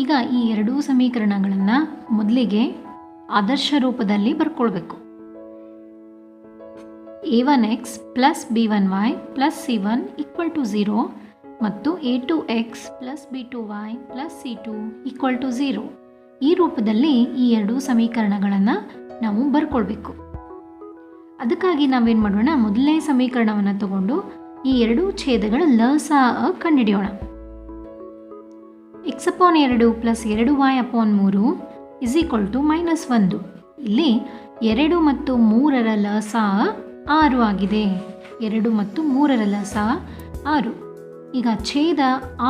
ಈಗ ಈ ಎರಡೂ ಸಮೀಕರಣಗಳನ್ನು ಮೊದಲಿಗೆ ಆದರ್ಶ ರೂಪದಲ್ಲಿ ಬರ್ಕೊಳ್ಬೇಕು. a1x plus b1y plus c1 equal to 0 ಮತ್ತು a2x plus b2y plus c2 equal to 0. ಈ ರೂಪದಲ್ಲಿ ಈ ಎರಡೂ ಸಮೀಕರಣಗಳನ್ನು ನಾವು ಬರ್ಕೊಳ್ಬೇಕು. ಅದಕ್ಕಾಗಿ ನಾವೇನು ಮಾಡೋಣ, ಮೊದಲನೇ ಸಮೀಕರಣವನ್ನು ತಗೊಂಡು ಈ ಎರಡೂ ಛೇದಗಳ ಲಸಾಅ ಕಂಡುಹಿಡಿಯೋಣ. x/2 plus 2y/3 is equal to -1. ಇಲ್ಲಿ 2 ಮತ್ತು 3ರ ಲಸಾಅ 6 ಆಗಿದೆ. 2 ಮತ್ತು 3ರ ಲಸಾಅ 6. ಈಗ ಛೇದ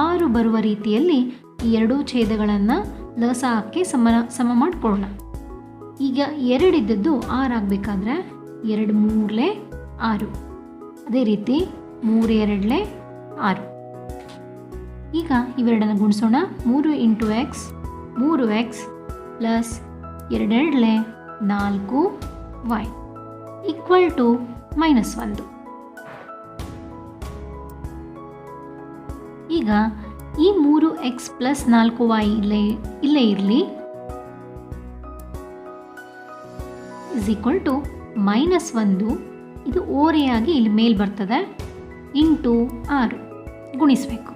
6 ಬರುವ ರೀತಿಯಲ್ಲಿ ಈ ಎರಡೂ ಛೇದಗಳನ್ನು ಲಸಾಅಕ್ಕೆ ಸಮ ಮಾಡಿಕೊಳ್ಳೋಣ. ಈಗ 2 ಇದ್ದದ್ದು 6 ಆಗಬೇಕಾದ್ರೆ 2 3 6, ಅದೇ ರೀತಿ 3 2 6. ಈಗ ಇವೆರಡನ್ನು ಗುಣಿಸೋಣ. 3 × x 3x plus 2 2 4y equal to -1. ಈಗ ಈ 3x ಪ್ಲಸ್ 4y ಇಲ್ಲೇ ಇರಲಿ, ಇಸ್ ಈಕ್ವಲ್ ಟು -1. ಇದು ಓರೆಯಾಗಿ ಇಲ್ಲಿ ಮೇಲ್ ಬರ್ತದೆ, ಇಂಟು 6 ಗುಣಿಸಬೇಕು.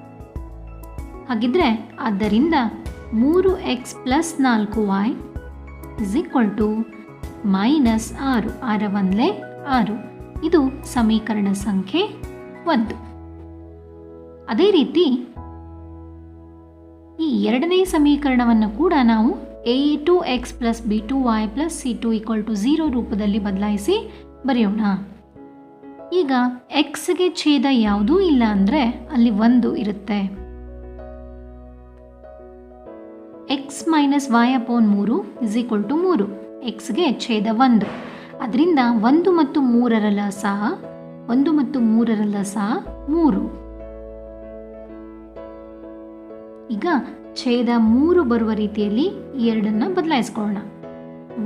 ಹಾಗಿದ್ರೆ ಆದ್ದರಿಂದ 3x plus 4y is equal to -6. 6 1 6. ಇದು ಸಮೀಕರಣ ಸಂಖ್ಯೆ 1. ಅದೇ ರೀತಿ ಈ ಎರಡನೇ ಸಮೀಕರಣವನ್ನು ಕೂಡ ನಾವು a2x plus b2y plus c2 equal to 0 ರೂಪದಲ್ಲಿ ಬದಲಾಯಿಸಿ ಬರೆಯೋಣ. ಈಗ xಗೆ ಛೇದ ಯಾವುದೂ ಇಲ್ಲ ಅಂದರೆ ಅಲ್ಲಿ 1 ಇರುತ್ತೆ. x minus y/3 is equal to 3. xಗೆ ಛೇದ 1. ಅದರಿಂದ 1 ಮತ್ತು 3ರ ಲಸಾಅ 1 ಮತ್ತು 3ರ ಲಸಾಅ 3. ಈಗ ಛೇದ 3 ಬರುವ ರೀತಿಯಲ್ಲಿ ಈ ಎರಡನ್ನು ಬದಲಾಯಿಸ್ಕೊಳ್ಳೋಣ.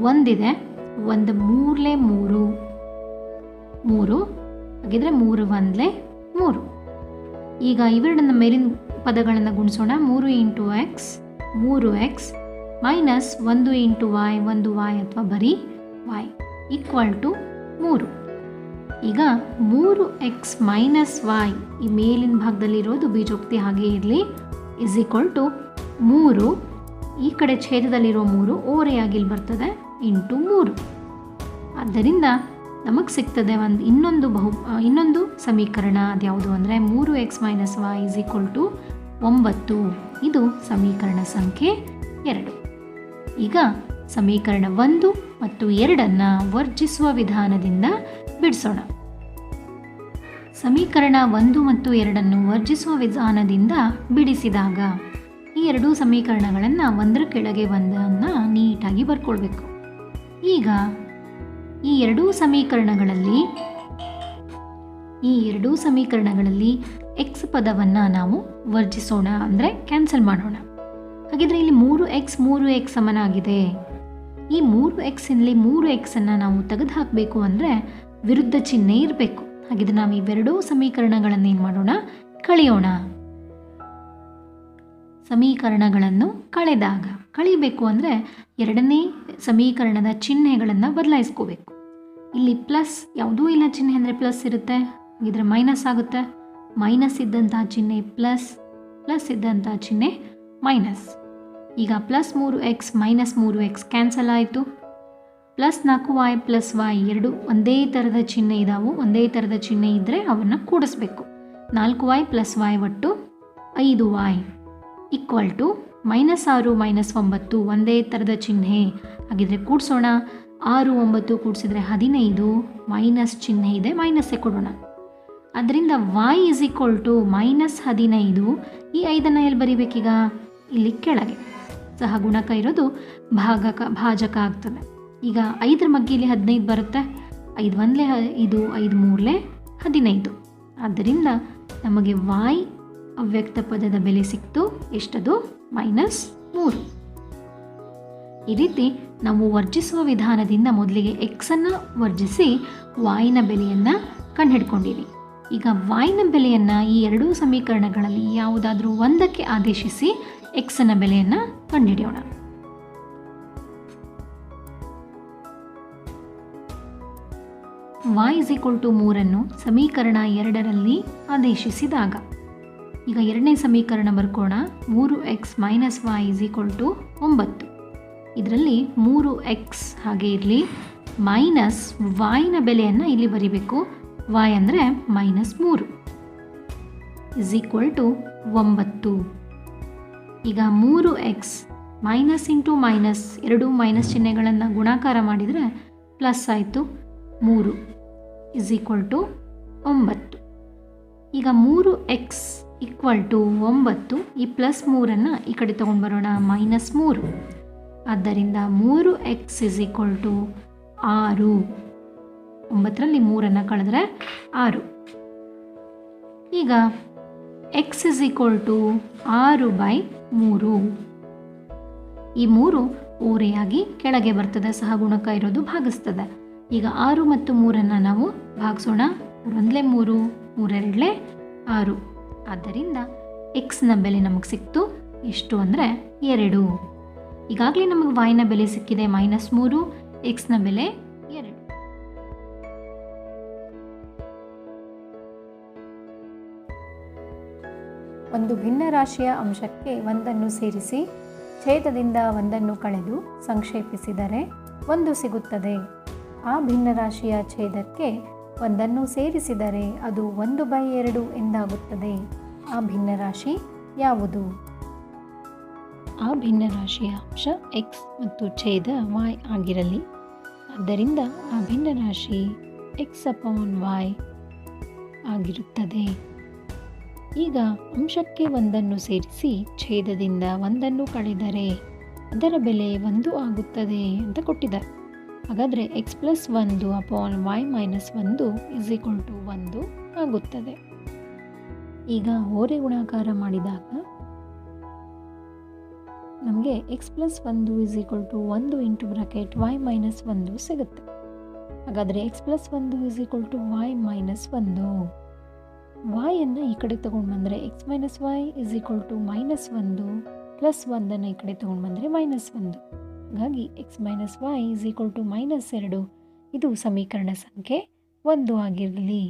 1 ಇದೆ, 1 3 3 3, ಹಾಗಿದ್ರೆ 3 1 3. ಈಗ ಇವೆರಡನ್ನ ಮೇಲಿನ ಪದಗಳನ್ನು ಗುಣಿಸೋಣ. 3 × x 3x minus 1 × y 1y ಅಥವಾ ಬರೀ y ಈಕ್ವಲ್ ಟು 3. ಈಗ 3x ಮೈನಸ್ y ಈ ಮೇಲಿನ ಭಾಗದಲ್ಲಿರೋದು ಬೀಜೋಕ್ತಿ ಹಾಗೆ ಇರಲಿ, ಇಸ್ ಈಕ್ವಲ್ ಟು 3. ಈ ಕಡೆ ಛೇದದಲ್ಲಿರೋ 3 ಓರೆಯಾಗಿ ಇಲ್ಲಿ ಬರ್ತದೆ, ಇಂಟು 3. ಆದ್ದರಿಂದ ನಮಗೆ ಸಿಗ್ತದೆ ಇನ್ನೊಂದು ಸಮೀಕರಣ. ಅದ್ಯಾವುದು ಅಂದರೆ 3x minus y is equal to 9. ಇದು ಸಮೀಕರಣ ಸಂಖ್ಯೆ 2. ಈಗ ಸಮೀಕರಣ 1 ಮತ್ತು 2 ವರ್ಜಿಸುವ ವಿಧಾನದಿಂದ ಬಿಡಿಸೋಣ. ಸಮೀಕರಣ 1 ಮತ್ತು 2 ವರ್ಜಿಸುವ ವಿಧಾನದಿಂದ ಬಿಡಿಸಿದಾಗ ಈ ಎರಡೂ ಸಮೀಕರಣಗಳನ್ನು ಒಂದರ ಕೆಳಗೆ ಒಂದನ್ನು ನೀಟಾಗಿ ಬರ್ಕೊಳ್ಬೇಕು. ಈಗ ಈ ಎರಡೂ ಸಮೀಕರಣಗಳಲ್ಲಿ x ಪದವನ್ನು ನಾವು ವರ್ಜಿಸೋಣ, ಅಂದರೆ ಕ್ಯಾನ್ಸಲ್ ಮಾಡೋಣ. ಹಾಗಿದ್ರೆ ಇಲ್ಲಿ 3x ಸಮನಾಗಿದೆ. ಈ 3x ಇಲ್ಲಿ 3x ನಾವು ತೆಗೆದು ಹಾಕಬೇಕು ಅಂದರೆ ವಿರುದ್ಧ ಚಿಹ್ನೆ ಇರಬೇಕು. ಹಾಗಿದ್ರೆ ನಾವು ಇವೆರಡೂ ಸಮೀಕರಣಗಳನ್ನು ಏನು ಮಾಡೋಣ, ಕಳೆಯೋಣ. ಸಮೀಕರಣಗಳನ್ನು ಕಳಿಬೇಕು ಅಂದರೆ ಎರಡನೇ ಸಮೀಕರಣದ ಚಿಹ್ನೆಗಳನ್ನು ಬದಲಾಯಿಸ್ಕೋಬೇಕು. ಇಲ್ಲಿ ಪ್ಲಸ್ ಯಾವುದೂ ಇಲ್ಲ ಚಿಹ್ನೆ ಅಂದರೆ ಪ್ಲಸ್ ಇರುತ್ತೆ, ಹಾಗಿದ್ರೆ ಮೈನಸ್ ಆಗುತ್ತೆ. ಮೈನಸ್ ಇದ್ದಂತಹ ಚಿಹ್ನೆ ಪ್ಲಸ್, ಪ್ಲಸ್ ಇದ್ದಂತಹ ಚಿಹ್ನೆ ಮೈನಸ್. ಈಗ plus 3x minus 3x cancel ಆಯಿತು. ಪ್ಲಸ್ 4y ಪ್ಲಸ್ y ಎರಡು ಒಂದೇ ಥರದ ಚಿಹ್ನೆ ಇದ್ದಾವೆ. ಒಂದೇ ಥರದ ಚಿಹ್ನೆ ಇದ್ದರೆ ಅವನ್ನು ಕೂಡಿಸ್ಬೇಕು. 4y ಪ್ಲಸ್ y ಒಟ್ಟು 5y ಈಕ್ವಲ್ ಟು -6 -9 ಒಂದೇ ಥರದ ಚಿಹ್ನೆ. ಹಾಗಿದ್ರೆ ಕೂಡಿಸೋಣ. 6 9 ಕೂಡಿಸಿದ್ರೆ 15, ಮೈನಸ್ ಚಿಹ್ನೆ ಇದೆ, ಮೈನಸ್ಸೇ ಕೊಡೋಣ. ಅದರಿಂದ y ಇಸ್ ಈಕ್ವಲ್ ಟು -15. ಈ 5 ಎಲ್ಲಿ ಬರೀಬೇಕೀಗ, ಇಲ್ಲಿ ಕೆಳಗೆ ಸಹ ಗುಣಕ ಇರೋದು ಭಾಜಕ ಆಗ್ತದೆ. ಈಗ 5 ಮಗ್ಗಿಲಿ 15 ಬರುತ್ತೆ. 5 1 5, 5 3 15. ಆದ್ದರಿಂದ ನಮಗೆ y ಅವ್ಯಕ್ತ ಪದದ ಬೆಲೆ ಸಿಕ್ತು. ಎಷ್ಟದು, -3. ಈ ರೀತಿ ನಾವು ವರ್ಜಿಸುವ ವಿಧಾನದಿಂದ ಮೊದಲಿಗೆ x ಅನ್ನು ವರ್ಜಿಸಿ y ನ ಬೆಲೆಯನ್ನು ಕಂಡುಹಿಡ್ಕೊಂಡಿರಿ. ಈಗ y ನ ಬೆಲೆಯನ್ನು ಈ ಎರಡೂ ಸಮೀಕರಣಗಳಲ್ಲಿ ಯಾವುದಾದ್ರೂ ಒಂದಕ್ಕೆ ಆದೇಶಿಸಿ x ನ ಬೆಲೆಯನ್ನು ಕಂಡುಹಿಡಿಯೋಣ. y = 3 ಸಮೀಕರಣ 2ರಲ್ಲಿ ಆದೇಶಿಸಿದಾಗ, ಈಗ ಎರಡನೇ ಸಮೀಕರಣ ಬರ್ಕೋಣ. 3x - y = 9. ಇದರಲ್ಲಿ 3x ಹಾಗೆ ಇರಲಿ, ಮೈನಸ್ y ನ ಬೆಲೆಯನ್ನು ಇಲ್ಲಿ ಬರಿಬೇಕು. y ಅಂದರೆ -3 = 9. ಈಗ 3x ಮೈನಸ್ ಇಂಟು ಮೈನಸ್, ಎರಡು ಮೈನಸ್ ಚಿಹ್ನೆಗಳನ್ನು ಗುಣಾಕಾರ ಮಾಡಿದರೆ ಪ್ಲಸ್ ಆಯಿತು. 3 = 9. ಈಗ 3x = 9. ಈ ಪ್ಲಸ್ 3 ಈ ಕಡೆ ತೊಗೊಂಡು ಬರೋಣ, -3. ಆದ್ದರಿಂದ 3x = 6. 9ರಲ್ಲಿ 3 ಕಳೆದ್ರೆ 6. ಈಗ x = 6/3. ಈ 3 ಓರೆಯಾಗಿ ಕೆಳಗೆ ಬರ್ತದೆ, ಸಹಗುಣಕ ಇರೋದು ಭಾಗಿಸ್ತದೆ. ಈಗ 6 ಮತ್ತು 3 ನಾವು ಭಾಗಿಸೋಣ. 1 3, 3 6. ಆದ್ದರಿಂದ x ನ ಬೆಲೆ ನಮಗೆ ಸಿಕ್ತು. ಎಷ್ಟು ಅಂದರೆ 2. ಈಗಾಗಲೇ ನಮಗೆ y ನ ಬೆಲೆ ಸಿಕ್ಕಿದೆ -3, x ನ ಬೆಲೆ 2. ಒಂದು ಭಿನ್ನ ರಾಶಿಯ ಅಂಶಕ್ಕೆ ಒಂದನ್ನು ಸೇರಿಸಿ ಛೇದದಿಂದ ಒಂದನ್ನು ಕಳೆದು ಸಂಕ್ಷೇಪಿಸಿದರೆ 1 ಸಿಗುತ್ತದೆ. ಆ ಭಿನ್ನ ರಾಶಿಯ ಛೇದಕ್ಕೆ ಒಂದನ್ನು ಸೇರಿಸಿದರೆ ಅದು 1/2 ಎಂದಾಗುತ್ತದೆ. ಆ ಭಿನ್ನ ರಾಶಿ ಯಾವುದು? ಆ ಭಿನ್ನ ರಾಶಿಯ ಅಂಶ x ಮತ್ತು ಛೇದ y ಆಗಿರಲಿ. ಆದ್ದರಿಂದ ಆ ಭಿನ್ನ ರಾಶಿ x/y ಆಗಿರುತ್ತದೆ. ಈಗ ಅಂಶಕ್ಕೆ ಒಂದನ್ನು ಸೇರಿಸಿ ಛೇದದಿಂದ ಒಂದನ್ನು ಕಳೆದರೆ ಅದರ ಬೆಲೆ 1 ಆಗುತ್ತದೆ ಅಂತ ಕೊಟ್ಟಿದ್ದಾರೆ. ಹಾಗಾದರೆ x+1/y - 1 = 1 ಆಗುತ್ತದೆ. ಈಗ ಓರೆ ಗುಣಾಕಾರ ಮಾಡಿದಾಗ ನಮಗೆ x+1 = 1 y - 1 ಸಿಗುತ್ತೆ. ಹಾಗಾದರೆ x+1 = y - 1. y ಅನ್ನು ಈ ಕಡೆ ತೊಗೊಂಡು ಬಂದರೆ x - y = -1, ಪ್ಲಸ್ 1 ಈ ಕಡೆ ತೊಗೊಂಡು ಬಂದರೆ -1. ಹಾಗಾಗಿ x - y = -2. ಇದು ಸಮೀಕರಣ ಸಂಖ್ಯೆ 1 ಆಗಿರಲಿ.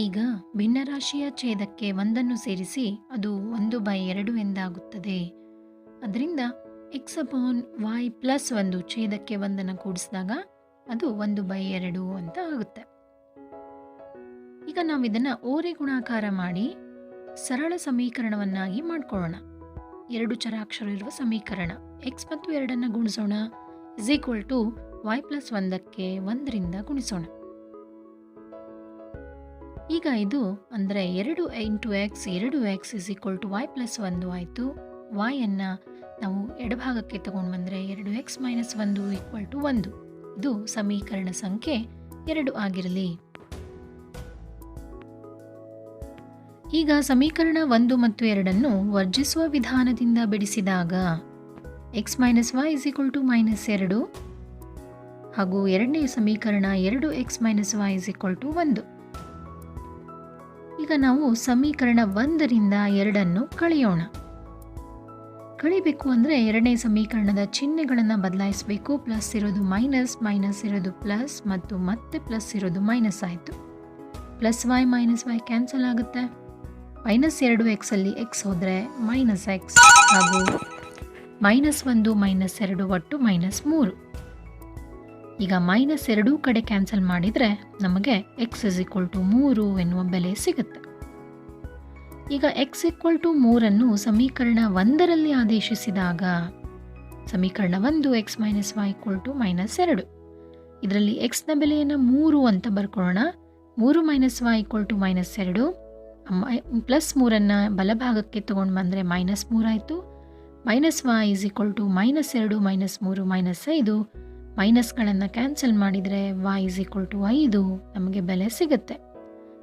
ಈಗ ಭಿನ್ನರಾಶಿಯ ಛೇದಕ್ಕೆ ಒಂದನ್ನು ಸೇರಿಸಿ ಅದು 1/2 ಎಂದಾಗುತ್ತದೆ. ಅದರಿಂದ x/y + 1 ಛೇದಕ್ಕೆ ಒಂದನ್ನು ಕೂಡಿಸಿದಾಗ ಅದು 1/2 ಅಂತ ಆಗುತ್ತೆ. ಈಗ ನಾವು ಇದನ್ನು ಓರೆ ಗುಣಾಕಾರ ಮಾಡಿ ಸರಳ ಸಮೀಕರಣವನ್ನಾಗಿ ಮಾಡ್ಕೊಳ್ಳೋಣ. 2 ಚರಾಕ್ಷರ ಇರುವ ಸಮೀಕರಣ. x ಮತ್ತು 2 ಗುಣಿಸೋಣ, y + 1ಕ್ಕೆ 1ರಿಂದ ಗುಣಿಸೋಣ. ಈಗ ಇದು ಅಂದರೆ 2 × x 2x = y + 1 ಆಯಿತು. y ಅನ್ನು ನಾವು ಎಡಭಾಗಕ್ಕೆ ತಗೊಂಡು ಬಂದರೆ 2x - 1 = 1. ಇದು ಸಮೀಕರಣ ಸಂಖ್ಯೆ 2 ಆಗಿರಲಿ. ಈಗ ಸಮೀಕರಣ 1 ಮತ್ತು 2 ವರ್ಜಿಸುವ ವಿಧಾನದಿಂದ ಬಿಡಿಸಿದಾಗ x - y = -2 ಹಾಗೂ ಎರಡನೇ ಸಮೀಕರಣ 2x - y = 1. ಈಗ ನಾವು ಸಮೀಕರಣ 1ರಿಂದ 2 ಕಳೆಯೋಣ. ಕಳಿಬೇಕು ಅಂದರೆ ಎರಡನೇ ಸಮೀಕರಣದ ಚಿಹ್ನೆಗಳನ್ನು ಬದಲಾಯಿಸಬೇಕು. ಪ್ಲಸ್ ಇರೋದು ಮೈನಸ್, ಮೈನಸ್ ಇರೋದು ಪ್ಲಸ್ ಮತ್ತು ಮತ್ತೆ ಪ್ಲಸ್ ಇರೋದು ಮೈನಸ್ ಆಯಿತು. +y - y ಕ್ಯಾನ್ಸಲ್ ಆಗುತ್ತೆ. -2x ಅಲ್ಲಿ x ಹೋದರೆ -x ಹಾಗೂ -1 -2 ಒಟ್ಟು -3. ಈಗ -2 ಕಡೆ ಕ್ಯಾನ್ಸಲ್ ಮಾಡಿದರೆ ನಮಗೆ x = 3 ಎನ್ನುವ ಬೆಲೆ ಸಿಗುತ್ತೆ. ಈಗ x = 3 ಸಮೀಕರಣ 1ರಲ್ಲಿ ಆದೇಶಿಸಿದಾಗ ಸಮೀಕರಣ 1 x - y = -2. ಇದರಲ್ಲಿ x ನ ಬೆಲೆಯನ್ನು 3 ಅಂತ ಬರ್ಕೊಳ್ಳೋಣ. 3 - y = -2. +3 ಬಲಭಾಗಕ್ಕೆ ತಗೊಂಡು ಬಂದರೆ -3 ಆಯಿತು. -y = -2 -3 -5. ಮೈನಸ್ಗಳನ್ನು ಕ್ಯಾನ್ಸಲ್ ಮಾಡಿದರೆ y = 5 ನಮಗೆ ಬೆಲೆ ಸಿಗುತ್ತೆ.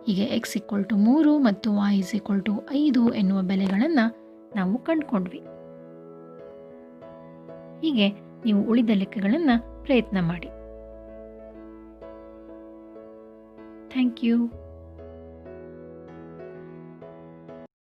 ಹೀಗೆ x = 3 ಮತ್ತು y = 5 ಎನ್ನುವ ಬೆಲೆಗಳನ್ನು ನಾವು ಕಂಡುಕೊಂಡ್ವಿ. ಹೀಗೆ ನೀವು ಉಳಿದ ಲೆಕ್ಕಗಳನ್ನು ಪ್ರಯತ್ನ ಮಾಡಿ. Thank you.